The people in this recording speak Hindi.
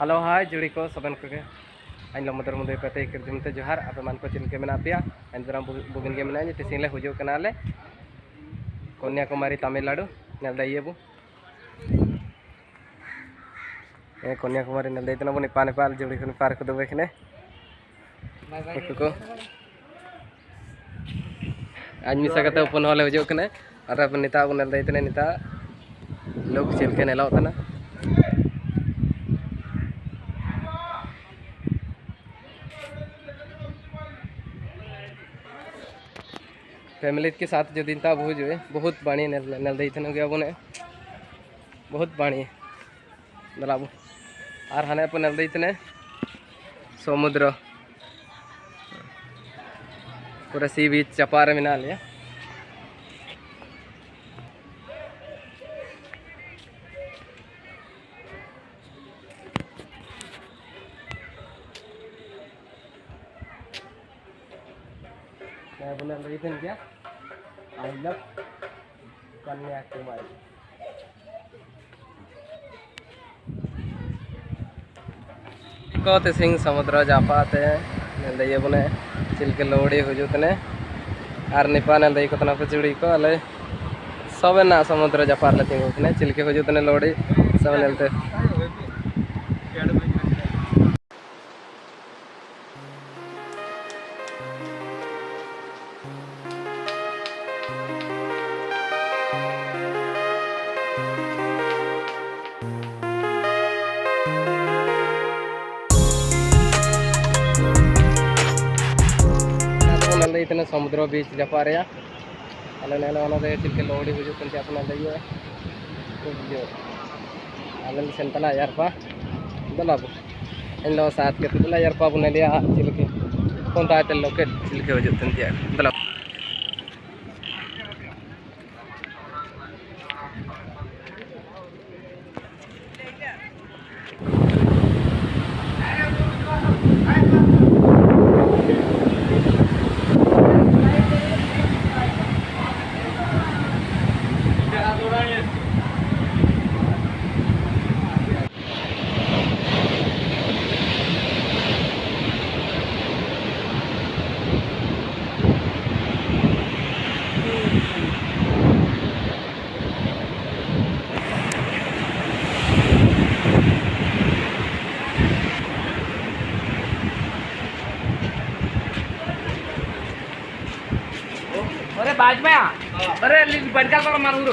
हेलो हाय जुड़ी को सबन को इन मदर मुदे पते करते जोहार आप मान को चिलके मेना पे अंदर बुगिन के मेना टिसिंग ले हुजू कनाले कन्याकुमारी तमिलनाडु नेल दइबू कन्याकुमारी नेल दैतना बो नेपाल नेपाल जुड़ी को पार को दबे खने को आज मिसा कते अपन होले हुजू कने और अब नेता को नेल दैतने नेता लोग चिलके नेलाव तना फैमिली के साथ जो दिन था भूज हुए बहुत बाणी नल दी थे गया बोने बहुत बाणी दलाबू और हाने पर नल दी थे समुद्र पूरा सी बीच चपार मिना लिया मैं नल दी थे क्या I love कन्याकुमारी कहते सिंह समुद्र जापाते नंदे बने चिलके लोड़ी हुजूतने और निपा नंदे को तना पचुड़ी को अले सब ना समुद्र जापार लेते हैं चिलके हुजूतने लोड़ी सब नलते इतने समुद्र बीच जपा रहा अल ने चिलके लोड़ी हुजूते अपन अल सेंतला यारपा दलाबू इन सात के दला यारपा बुने लिया चिलके कौन ताते लोके चिलके हुजूते दलाबू अरे बाज में अरे बड़का मारू